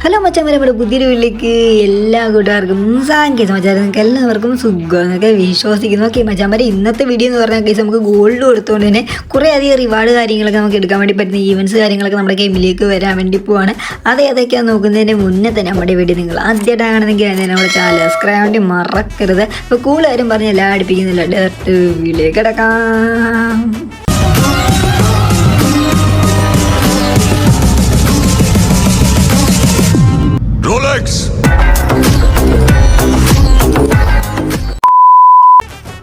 Hello മച്ചാൻ, നമ്മുടെ പുതിയൊരു വീട്ടിലേക്ക് എല്ലാ കൂട്ടുകാർക്കും സാങ്കേതിക മച്ചാൻ നിങ്ങൾക്ക് എല്ലാവർക്കും സുഖം എന്നൊക്കെ വിശ്വസിക്കുന്നു. ഓക്കെ മച്ചാൻ, ഇന്നത്തെ വീഡിയോ എന്ന് പറഞ്ഞാൽ കേസ് നമുക്ക് ഗോൾഡ് കൊടുത്തുകൊണ്ട് തന്നെ കുറേ അധികം റിവാർഡ് കാര്യങ്ങളൊക്കെ നമുക്ക് എടുക്കാൻ വേണ്ടി പറ്റുന്ന ഈവൻറ്റ്സ് കാര്യങ്ങളൊക്കെ നമ്മുടെ ഗെയിമിലേക്ക് വരാൻ വേണ്ടി പോവാണ്. അതൊക്കെയാണ് നോക്കുന്നതിന് മുന്നേ തന്നെ നമ്മുടെ വീഡിയോ നിങ്ങൾ ആദ്യമായിട്ടാണെങ്കിൽ തന്നെ നമ്മുടെ ചാനൽ സബ്സ്ക്രൈബ് വേണ്ടി മറക്കരുത്. അപ്പോൾ കൂടുതലും പറഞ്ഞ് എല്ലാം അടുപ്പിക്കുന്നില്ല, ഡയറക്റ്റ് വീഡിയോയിലേക്ക് കിടക്കാം.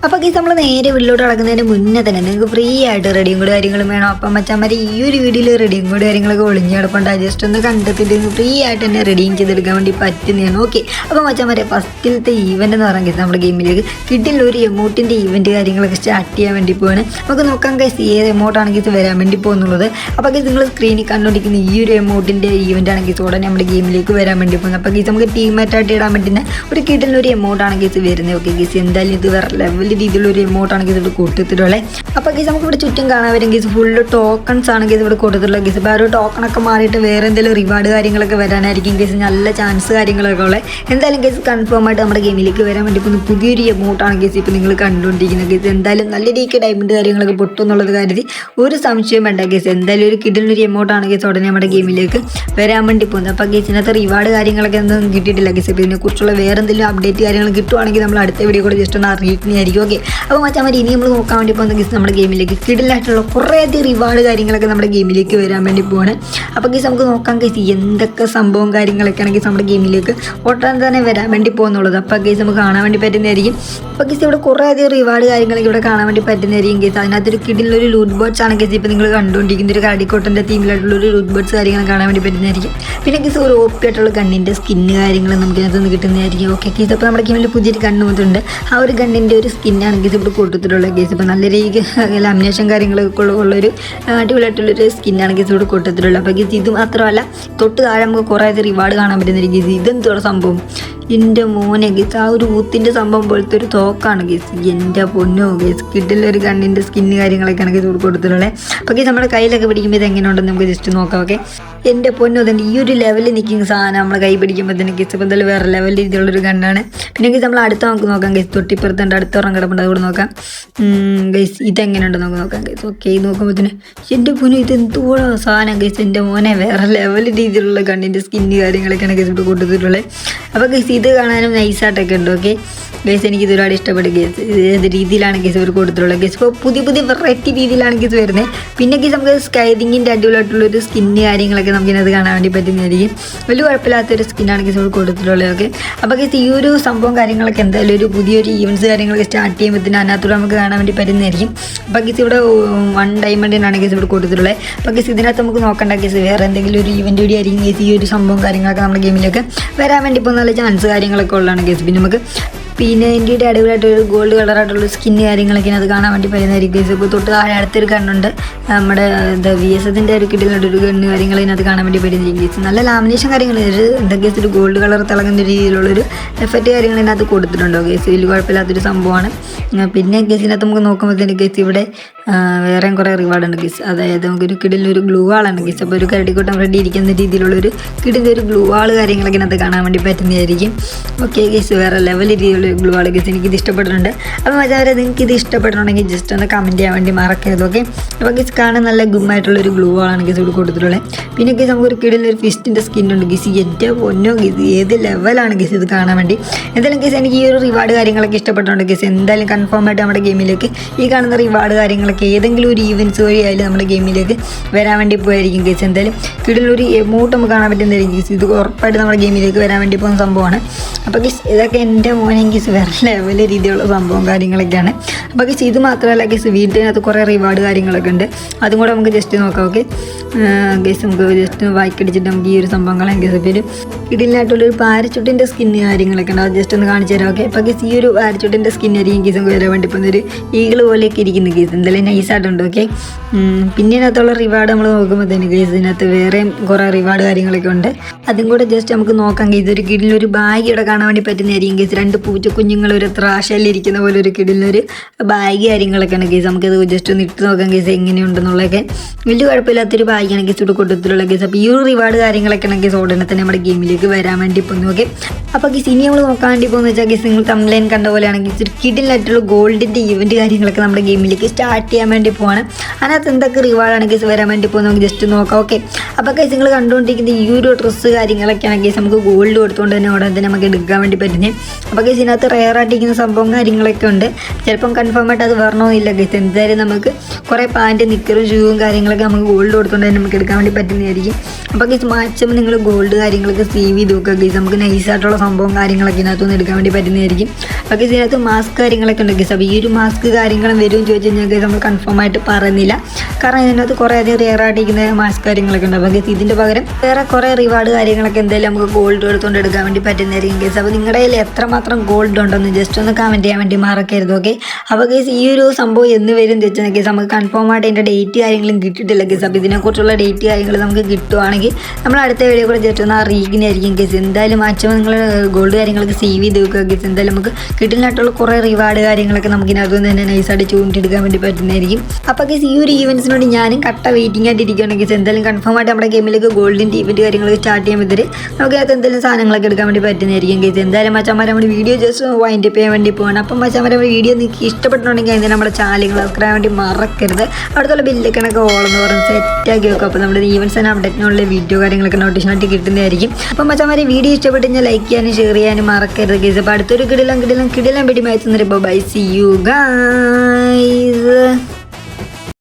അപ്പോൾ കേസ് നമ്മൾ നേരെ വീട്ടിലോട്ട് നടക്കുന്നതിന് മുന്നേ തന്നെ നിങ്ങൾക്ക് ഫ്രീ ആയിട്ട് റെഡിയും കൂടെ കാര്യങ്ങളും വേണം. അപ്പം മച്ചാന്മാരെ ഈ ഒരു വീഡിയോയിൽ റെഡിയും കൂടെ കാര്യങ്ങളൊക്കെ ഒളിഞ്ഞ് കിടപ്പുണ്ട്. ജസ്റ്റ് ഒന്ന് കണ്ടെത്തിയിട്ട് ഫ്രീ ആയിട്ട് തന്നെ റെഡിയും ചെയ്തെടുക്കാൻ വേണ്ടി പറ്റുന്നതാണ്. ഓക്കെ, അപ്പോൾ മച്ചാന്മാരെ ഫസ്റ്റിലത്തെ ഈവൻ്റ് എന്ന് പറയാൻ കേസ് നമ്മുടെ ഗെയിമിലേക്ക് കിട്ടില്ല ഒരു എമൗണ്ടിൻ്റെ ഈവൻറ്റ് കാര്യങ്ങളൊക്കെ സ്റ്റാർട്ട് ചെയ്യാൻ വേണ്ടി പോവാണ്. നമുക്ക് നോക്കാം കേസ് ഏത് എമൗണ്ടാണ് കേസ് വരാൻ വേണ്ടി പോകുന്നുള്ളത്. അപ്പോൾ കേസ് നിങ്ങൾ സ്ക്രീനിൽ കണ്ടുകൊണ്ടിരിക്കുന്ന ഈ ഒരു എമൗണ്ടിൻ്റെ ഈവൻ്റാണ് കേസ് ഉടനെ നമ്മുടെ ഗെയിമിലേക്ക് വരാൻ വേണ്ടി പോകുന്നത്. അപ്പോൾ കേസ് നമുക്ക് ടീമായിട്ടായിട്ട് ഇടാൻ പറ്റുന്ന ഒരു കിട്ടുന്ന ഒരു എമൗണ്ടാണ് കേസ് വരുന്നത്. ഓക്കെ കേസ് എന്തായാലും ഇത് വേറെ ലെവൽ രീതിയിലൊരു എമൗണ്ടാണ് കേസ് ഇവിടെ കൊടുത്തിട്ടുള്ളത്. അപ്പോൾ കേസ് നമുക്ക് ഇവിടെ ചുറ്റും കാണാൻ വരും കേസ് ഫുള്ള് ടോക്കൺസ് ആണ് കേസ് ഇവിടെ കൊടുത്തിട്ടുള്ളത്. കേസ് ഇപ്പോൾ ആ ഒരു ടോക്കണൊക്കെ മാറിയിട്ട് വേറെ എന്തെങ്കിലും റിവാർഡ് കാര്യങ്ങളൊക്കെ വരാനായിരിക്കും കേസ് നല്ല ചാൻസ് കാര്യങ്ങളൊക്കെ ഉള്ളത്. എന്തായാലും കേസ് കൺഫേം ആയിട്ട് നമ്മുടെ ഗെയിമിലേക്ക് വരാൻ വേണ്ടി പോകുന്ന പുതിയൊരു എമൗണ്ടാണ് കേസ് ഇപ്പോൾ നിങ്ങൾ കണ്ടുകൊണ്ടിരിക്കുന്നത്. കേസ് എന്തായാലും നല്ല രീതിക്ക് ഡയമണ്ട് കാര്യങ്ങളൊക്കെ പൊട്ടും എന്നുള്ളത് കാര്യത്തിൽ ഒരു സംശയം വേണ്ട. കേസ് എന്തായാലും ഒരു കിട്ടുന്നൊരു എമൗണ്ടാണ് കേസ് ഉടനെ നമ്മുടെ ഗെയിമിലേക്ക് വരാൻ വേണ്ടി പോകുന്നത്. അപ്പോൾ കേസിനകത്ത് റിവാർഡ് കാര്യങ്ങളൊക്കെ ഒന്നും കിട്ടിയിട്ടില്ല. കേസ് ഇപ്പോൾ ഇതിനെക്കുറിച്ചുള്ള വേറെ എന്തെങ്കിലും അപ്ഡേറ്റ് കാര്യങ്ങൾ കിട്ടുവാണെങ്കിൽ നമ്മൾ അടുത്ത വീഡിയോ കൂടെ ജസ്റ്റ് ഒന്ന് അറിയിക്കുന്നതായിരിക്കും. ഓക്കെ, അപ്പോൾ മച്ചാൻ ഇനി നമ്മൾ നോക്കാൻ വേണ്ടി പോകുന്ന കേസ് നമ്മുടെ ഗെയിമിലേക്ക് കിടിലായിട്ടുള്ള കുറേയധികം റിവാർഡ് കാര്യങ്ങളൊക്കെ നമ്മുടെ ഗെയിമിലേക്ക് വരാൻ വേണ്ടി പോവാണ്. അപ്പോൾ കേസ് നമുക്ക് നോക്കാം കേസ് എന്തൊക്കെ സംഭവം കാര്യങ്ങളൊക്കെ ആണെങ്കിൽ നമ്മുടെ ഗെയിമിലേക്ക് ഒട്ടാൻ തന്നെ വരാൻ വേണ്ടി പോകുന്നുള്ളത്. അപ്പോൾ കേസ് നമുക്ക് കാണാൻ വേണ്ടി പറ്റുന്നതായിരിക്കും. അപ്പോൾ കേസ് ഇവിടെ കുറേയധികം റിവാർഡ് കാര്യങ്ങളൊക്കെ ഇവിടെ കാണാൻ വേണ്ടി പറ്റുന്നതായിരിക്കും. കേസ് അതിനകത്തൊരു കിടിലൊരു ലൂട്ട് ബോട്ട്സ് ആണ് കേസ് ഇപ്പോൾ നിങ്ങൾ കണ്ടുകൊണ്ടിരിക്കുന്ന ഒരു കടിക്കോട്ടൻ്റെ തീമിലായിട്ടുള്ളൊരു ലൂട്ട് ബോട്ട്സ് കാര്യങ്ങൾ കാണാൻ വേണ്ടി പറ്റുന്നതായിരിക്കും. പിന്നെ കേസ് ഒരു ഓപ്പി ആയിട്ടുള്ള ഗണ്ണിൻ്റെ സ്കിന്ന് കാര്യങ്ങൾ നമുക്ക് ഇതിനകത്ത് നിന്ന് കിട്ടുന്നതായിരിക്കും. ഓക്കെ കേസ് അപ്പോൾ നമ്മുടെ ഗെയിമിൽ പുതിയൊരു ഗണ്ണ് വന്നിട്ടുണ്ട്. ആ ഒരു ഗണ്ണിൻ്റെ ഒരു സ്കിന്നാണ് കേസ് ഇവിടെ കൊടുത്തിട്ടുള്ള കേസ്. ഇപ്പോൾ നല്ല രീതിക്ക് ലാമിനേഷൻ കാര്യങ്ങളൊക്കെ ഉള്ളൊരു അടിപൊളിയായിട്ടുള്ളൊരു സ്കിന്നാണ് കേസ് ഇവിടെ കൊടുത്തിട്ടുള്ളത്. അപ്പോൾ കേസ് ഇത് മാത്രമല്ല തൊട്ട് താഴെ നമുക്ക് കുറേ റിവാർഡ് കാണാൻ പറ്റുന്ന കേസ്. ഇതെന്തോടെ സംഭവം എൻ്റെ മോനെ കേസ് ആ ഒരു ഊത്തിൻ്റെ സംഭവം പോലത്തെ ഒരു തോക്കാണ് കേസ്. എൻ്റെ പൊന്നോ കേസ് കിട്ടില്ലൊരു കണ്ണിൻ്റെ സ്കിന്ന് കാര്യങ്ങളൊക്കെയാണ് കേസ് ഇവിടെ കൊടുത്തിട്ടുള്ളത്. അപ്പോൾ കേസ് നമ്മുടെ കയ്യിലൊക്കെ പിടിക്കുമ്പോൾ ഇത് എങ്ങനെ ഉണ്ടെന്ന് നമുക്ക് ജസ്റ്റ് നോക്കാം. ഓക്കെ, എൻ്റെ പൊന്നോ തന്നെ ഈ ഒരു ലെവലിൽ നിൽക്കുന്ന സാധനം നമ്മളെ കൈ പിടിക്കുമ്പോൾ തന്നെ കേസ് ഇപ്പോൾ എന്തായാലും വേറെ ലെവലിൽ രീതിയിലുള്ളൊരു കണ്ണാണ്. പിന്നെ കേസ് നമ്മൾ അടുത്ത നമുക്ക് നോക്കാം കേസ് തൊട്ടിപ്പുറത്തുണ്ട് അടുത്ത ഉറം കിടപ്പുണ്ട് അതുകൂടെ നോക്കാം. ഗൈസ് ഇതെങ്ങനെയുണ്ട് നമുക്ക് നോക്കാം ഗൈസ്. ഓക്കെ, ഇത് നോക്കുമ്പോഴത്തേന് എൻ്റെ പൊന്നു ഇത് എന്തോടോ സാധനം ഗൈസ്. എൻ്റെ മോനെ വേറെ ലെവൽ രീതിയിലുള്ള കണ്ണിൻ്റെ സ്കിന്ന് കാര്യങ്ങളൊക്കെയാണ് കേസ് ഇവിടെ കൊടുത്തിട്ടുള്ളത്. അപ്പോൾ ഗൈസ് ഇത് കാണാനും നൈസായിട്ടൊക്കെ ഉണ്ട്. ഓക്കെ ഗൈസ് എനിക്ക് ഇത് ഒരുപാട് ഇഷ്ടപ്പെട്ടു കേസ്. ഏത് രീതിയിലാണ് കേസ് ഇവർ കൊടുത്തിട്ടുള്ളത് കേസ്. ഇപ്പോൾ പുതിയ വെറൈറ്റി രീതിയിലാണ് കേസ് വരുന്നത്. പിന്നെ കേസ് നമുക്ക് സ്കൈതിങ്ങിൻ്റെ അടിപൊളിയായിട്ടുള്ളൊരു സ്കിന്ന് കാര്യങ്ങളൊക്കെ നമുക്കിനത് കാണാൻ വേണ്ടി പറ്റുന്നതായിരിക്കും. വലിയ കുഴപ്പമില്ലാത്തൊരു സ്കിന്നാണ് കേസ് ഇവർ കൊടുത്തിട്ടുള്ളത്. ഓക്കെ, അപ്പോൾ കേസ് ഈ ഒരു സംഭവം കാര്യങ്ങളൊക്കെ എന്തായാലും ഒരു പുതിയൊരു ഈവൻറ്റ്സ് കാര്യങ്ങളൊക്കെ സ്റ്റാർട്ട് ചെയ്യുമ്പോഴത്തേന് അതിനകത്തൂടെ നമുക്ക് കാണാൻ വേണ്ടി പറ്റുന്നതായിരിക്കും. അപ്പോൾ കേസ് ഇവിടെ 1 ഡയമണ്ടിനാണ് കേസ് ഇവിടെ കൊടുത്തിട്ടുള്ളത്. അപ്പോൾ കേസ് ഇതിനകത്ത് നമുക്ക് നോക്കേണ്ട കേസ് വേറെ എന്തെങ്കിലും ഒരു ഈവൻ്റ് കൂടി ആയിരിക്കും കേസ് ഈ ഒരു സംഭവം കാര്യങ്ങളൊക്കെ നമ്മുടെ ഗെയിമിലേക്ക് വരാൻ വേണ്ടി പോകുന്ന നല്ല ചാൻസ് കാര്യങ്ങളൊക്കെ ഉള്ളതാണ് കേസ്. പിന്നെ നമുക്ക് പിന്നെ ഇന്ത്യയുടെ അടിപൊളിയായിട്ടൊരു ഗോൾഡ് കളറായിട്ടുള്ള സ്കിന്ന് കാര്യങ്ങളൊക്കെ അത് കാണാൻ വേണ്ടി പറ്റുന്നതായിരിക്കും കേസ്. ഇപ്പോൾ തൊട്ട് താഴെ അടുത്തൊരു കണ്ണുണ്ട് നമ്മുടെ VSSൻ്റെ ഒരു കിട്ടിയിട്ടുള്ളൊരു ഗണ്ണ് കാര്യങ്ങൾ ഇതിനകത്ത് കാണാൻ വേണ്ടി പറ്റുന്നതായിരിക്കും കേസ്. നല്ല ലാമിനേഷൻ കാര്യങ്ങൾ എന്താ കേസ് ഒരു ഗോൾഡ് കളർ തിളങ്ങുന്ന രീതിയിലുള്ളൊരു എഫക്റ്റ് കാര്യങ്ങൾ ഇതിനകത്ത് കൊടുത്തിട്ടുണ്ടോ കേസ്. വലിയ കുഴപ്പമില്ലാത്തൊരു സംഭവമാണ്. പിന്നെ കേസിനകത്ത് നമുക്ക് നോക്കുമ്പോഴത്തേന് കേസ് ഇവിടെ വേറെയും കുറേ റിവാർഡുണ്ട് കേസ്. അതായത് നമുക്കൊരു കിടിലൊരു ഗ്ലൂ വാളാണ് കേസ്. അപ്പോൾ ഒരു കരടിക്കൂട്ടം റെഡി ഇരിക്കുന്ന രീതിയിലുള്ളൊരു കിടിലൊരു ഗ്ലൂ വാൾ കാര്യങ്ങളൊക്കെ ഇതിനകത്ത് കാണാൻ വേണ്ടി പറ്റുന്നതായിരിക്കും. ഓക്കെ കേസ് വേറെ ലെവൽ രീതിയിലുള്ള ഗ്ലൂ വാൾ കേസ് എനിക്കിത് ഇഷ്ടപ്പെട്ടിട്ടുണ്ട്. അപ്പോൾ മച്ചാവരെ നിങ്ങൾക്ക് ഇത് ഇഷ്ടപ്പെട്ടിട്ടുണ്ടെങ്കിൽ ജസ്റ്റ് ഒന്ന് കമൻറ്റ് ചെയ്യാൻ വേണ്ടി മറക്കരുത്. ഓക്കെ, അപ്പോൾ കേസ് കാണാൻ നല്ല ഗുമ്മായിട്ടുള്ളൊരു ഗ്ലൂ വാളാണ് കേസ് ഇവിടെ കൊടുത്തിട്ടുള്ളത്. പിന്നെ കേസ് നമുക്കൊരു കിടിലൊരു ഫിസ്റ്റിൻ്റെ സ്കിന്നുണ്ട് കേസ്. എൻ്റെ പൊന്നോ കേസ് ഏത് ലെവലാണ് കേസ് ഇത് കാണാൻ വേണ്ടി. എന്തായാലും കേസ് എനിക്ക് ഈ ഒരു റിവാർഡ് കാര്യങ്ങളൊക്കെ ഇഷ്ടപ്പെട്ടിട്ടുണ്ട് കേസ്. എന്തായാലും കൺഫേം ആയിട്ട് നമ്മുടെ ഗെയിമിലേക്ക് ഈ കാണുന്ന റിവാർഡ് കാര്യങ്ങളൊക്കെ ഏതെങ്കിലും ഒരു ഈവൻറ്റ്സ് വഴിയായാലും നമ്മുടെ ഗെയിമിലേക്ക് വരാൻ വേണ്ടി പോയായിരിക്കും കേസ്. എന്തായാലും കിടിലൊരു എമൗണ്ട് നമുക്ക് കാണാൻ പറ്റുന്നതായിരിക്കും കേസ്. ഇത് ഉറപ്പായിട്ട് നമ്മുടെ ഗെയിമിലേക്ക് വരാൻ വേണ്ടി പോകുന്ന സംഭവമാണ്. അപ്പോൾ കേസ് ഇതൊക്കെ എൻ്റെ മോനെ കേസ് വേറെ ലെവൽ രീതിയിലുള്ള സംഭവം കാര്യങ്ങളൊക്കെയാണ്. അപ്പോൾ കേസ് ഇത് മാത്രമല്ല കേസ് വീട്ടിനകത്ത് കുറേ റിവാർഡ് കാര്യങ്ങളൊക്കെ ഉണ്ട്. അതും കൂടെ നമുക്ക് ജസ്റ്റ് നോക്കാം. ഓക്കെ കേസ് നമുക്ക് ജസ്റ്റ് വായിക്കടിച്ചിട്ട് നമുക്ക് ഈ ഒരു സംഭവം കളയാം കേസ്. ഇപ്പോൾ ഒരു കിടിലായിട്ടുള്ളൊരു പാരച്ചൂട്ടിൻ്റെ സ്കിന്ന് കാര്യങ്ങളൊക്കെ ഉണ്ട്. അത് ജസ്റ്റ് ഒന്ന് കാണിച്ചു തരാം. ഓക്കെ, അപ്പോൾ കേസ് ഈ ഒരു പാരച്ചൂട്ടിൻ്റെ സ്കിന്നായിരിക്കും കേസ് നമുക്ക് വരാൻ വേണ്ടി പോകുന്ന ഒരു ഈഗിൾ പോലെയൊക്കെ ഇരിക്കുന്ന കേസ്. എന്തായാലും നൈസായിട്ടുണ്ട്. ഓക്കെ, പിന്നെ ഇതിനകത്തുള്ള റിവാർഡ് നമ്മൾ നോക്കുമ്പോൾ തന്നെ ഗൈസ് ഇതിനകത്ത് വേറെയും കുറേ റിവാർഡ് കാര്യങ്ങളൊക്കെ ഉണ്ട്. അതും കൂടെ ജസ്റ്റ് നമുക്ക് നോക്കാം ഗൈസ്. ഒരു കിടിലൊരു ബാഗ് ഇവിടെ കാണാൻ വേണ്ടി പറ്റുന്നതായിരിക്കും ഗൈസ്. 2 പൂച്ചക്കുഞ്ഞുങ്ങൾ ഒരു ത്രാശയിലിരിക്കുന്ന പോലെ ഒരു കിടിലൊരു ബാഗ് കാര്യങ്ങളൊക്കെ ആണ് ഗൈസ്. നമുക്കത് ജസ്റ്റ് ഒന്ന് ഇട്ട് നോക്കാം ഗൈസ് എങ്ങനെയുണ്ടെന്നുള്ളതൊക്കെ. വലിയ കുഴപ്പമില്ലാത്തൊരു ബാഗാണ് ഗൈസ് ഇവിടെ കൊടുത്തിട്ടുള്ള ഗൈസ്. അപ്പോൾ ഈ ഒരു റിവാർഡ് കാര്യങ്ങളൊക്കെ ആണ് ഗൈസ് ഉടനെ തന്നെ നമ്മുടെ ഗെയിമിലേക്ക് വരാൻ വേണ്ടി പോകുന്നു. ഓക്കെ, അപ്പോൾ ഗൈസ് ഇനി നമ്മൾ നോക്കാൻ വേണ്ടി പോകുന്ന വെച്ചാൽ ഗൈസ് നിങ്ങൾ തംബ്ലൈൻ കണ്ട പോലെയാണെങ്കിൽ ഒരു കിടിലായിട്ടുള്ള ഗോൾഡിൻ്റെ ഇവൻറ്റ് കാര്യങ്ങളൊക്കെ നമ്മുടെ ഗെയിമിലേക്ക് സ്റ്റാർട്ട് ചെയ്യാൻ വേണ്ടി പോവാണ്. അതിനകത്ത് എന്തൊക്കെ റിവാർഡാണ് ഗൈസ് വരാൻ വേണ്ടി പോകുന്നത് നമുക്ക് ജസ്റ്റ് നോക്കാം. ഓക്കെ, അപ്പോൾ ഗൈസ് നിങ്ങൾ കണ്ടുകൊണ്ടിരിക്കുന്ന ഈ ഒരു ഡ്രസ്സ് കാര്യങ്ങളൊക്കെയാണ് ഗൈസ് നമുക്ക് ഗോൾഡ് കൊടുത്തുകൊണ്ട് തന്നെ ഉടനെ തന്നെ നമുക്ക് എടുക്കാൻ വേണ്ടി പറ്റുന്നത്. അപ്പോൾ ഗൈസ് ഇതിനകത്ത് റെയറായിട്ടിരിക്കുന്ന സംഭവം കാര്യങ്ങളൊക്കെ ഉണ്ട്. ചിലപ്പം കൺഫേം ആയിട്ട് അത് വരണമെന്നില്ല ഗൈസ്. എന്തായാലും നമുക്ക് കുറേ പാൻറ്റ് നിക്കറും ഷൂവും കാര്യങ്ങളൊക്കെ നമുക്ക് ഗോൾഡ് കൊടുത്തുകൊണ്ട് തന്നെ നമുക്ക് എടുക്കാൻ വേണ്ടി പറ്റുന്നതായിരിക്കും. അപ്പോൾ ഗൈസ് മാക്സിമം നിങ്ങൾ ഗോൾഡ് കാര്യങ്ങളൊക്കെ സേവ് ചെയ്ത് നോക്കുക ഗൈസ്. നമുക്ക് നൈസായിട്ടുള്ള സംഭവം കാര്യങ്ങളൊക്കെ ഇതിനകത്തുനിന്ന് എടുക്കാൻ വേണ്ടി പറ്റുന്നതായിരിക്കും. അപ്പോൾ ഇതിനകത്ത് മാസ്ക് കാര്യങ്ങളൊക്കെ ഉണ്ട് ഗൈസ്. അപ്പോൾ ഈ ഒരു മാസ്ക് കാര്യങ്ങളും വരുമെന്ന് ചോദിച്ചു കഴിഞ്ഞാൽ ഗൈസ് നമ്മൾ കൺഫേം ആയിട്ട് പറയുന്നില്ല. കാരണം ഇതിനകത്ത് കുറേ അധികം റെയറായിട്ടിരിക്കുന്ന മാസ്ക് കാര്യങ്ങളൊക്കെ ഉണ്ട്. അപ്പോൾ ഗൈസ് ഇതിൻ്റെ പകരം വേറെ കുറേ റിവാർഡ് കാര്യങ്ങളൊക്കെ എന്തായാലും നമുക്ക് ഗോൾഡ് എടുത്തുകൊണ്ട് എടുക്കാൻ വേണ്ടി പറ്റുന്നതായിരിക്കും ഗൈസ്. അപ്പോൾ നിങ്ങളുടെ കയ്യിൽ എത്രമാത്രം ഗോൾഡ് ഉണ്ടെന്ന് ജസ്റ്റ് ഒന്ന് കമൻറ്റ് ചെയ്യാൻ വേണ്ടി മറക്കരുത്. ഓക്കെ, അപ്പോൾ ഗൈസ് ഈ ഒരു സംഭവം എന്ന് വരും വെച്ചാൽ ഗൈസ് നമുക്ക് കൺഫേം ആയിട്ട് അതിൻ്റെ ഡേറ്റ് കാര്യങ്ങളും കിട്ടിയിട്ടില്ല ഗൈസ്. അപ്പോൾ ഇതിനെക്കുറിച്ചുള്ള ഡേറ്റ് കാര്യങ്ങൾ നമുക്ക് കിട്ടുവാണെങ്കിൽ നമ്മൾ അടുത്ത വീഡിയോ കൂടെ ജസ്റ്റ് ഒന്ന് അറിയിക്കുന്നതായിരിക്കും ഗൈസ്. എന്തായാലും മാക്സിമം നിങ്ങൾ ഗോൾഡ് കാര്യങ്ങളൊക്കെ സേവ് ചെയ്ത് വെക്കുക ഗൈസ്. എന്തായാലും നമുക്ക് കിട്ടുന്നതായിട്ടുള്ള കുറേ റിവാർഡ് കാര്യങ്ങളൊക്കെ നമുക്ക് ഇതിനകത്തുനിന്ന് തന്നെ നൈസായിട്ട് ചൂണ്ടിയെടുക്കാൻ വേണ്ടി പറ്റുന്നതായിരിക്കും. അപ്പോൾ ഗൈസ് ഈ ഒരു ഈവൻസിനോട് ഞാനും കട്ട വെയിറ്റിംഗ് ആയിട്ട് ഇരിക്കുകയാണ് ഗൈസ്. എന്തായാലും കൺഫേം ആയിട്ട് നമ്മുടെ ഗെയിമിലേക്ക് ഗോൾഡിൻ്റെ ഇവൻറ്റ് കാര്യങ്ങളൊക്കെ സ്റ്റാർട്ട് ചെയ്യുമ്പോൾ നമുക്ക് അതിനകത്ത് എന്തെങ്കിലും സാധനങ്ങളൊക്കെ എടുക്കാൻ വേണ്ടി പറ്റുന്നതായിരിക്കും ഗൈസ്. എന്തായാലും മച്ചാന്മാരെ നമ്മുടെ വീഡിയോ ജസ്റ്റ് വൈൻഡ് അപ്പ് ചെയ്യാൻ വേണ്ടി പോകണം. അപ്പം മച്ചാന്മാരെ വീഡിയോ നിങ്ങൾക്ക് ഇഷ്ടപ്പെട്ടിട്ടുണ്ടെങ്കിൽ അതിന് നമ്മുടെ ചാനൽ സബ്സ്ക്രൈബ് വേണ്ടി മറക്കരുത്. അടുത്തുള്ള ബില്ലൊക്കെ ഓളെന്ന് പറഞ്ഞ് സെറ്റാക്കി വെക്കും. അപ്പോൾ നമ്മുടെ ഈവൻസ് തന്നെ അപ്ഡേറ്റിനുള്ള വീഡിയോ കാര്യങ്ങളൊക്കെ നോട്ടിഫിക്കേഷൻ കിട്ടുന്നതായിരിക്കും. അപ്പം മച്ചാന്മാരെ വീഡിയോ ഇഷ്ടപ്പെട്ട് കഴിഞ്ഞാൽ ലൈക്ക് ചെയ്യാനും ഷെയർ ചെയ്യാനും മറക്കരുത് ഗൈസ്. അപ്പോൾ അടുത്തൊരു കിടിലം വീഡിയോ മാച്ച് ബൈ, സീ യു ഗൈസ്.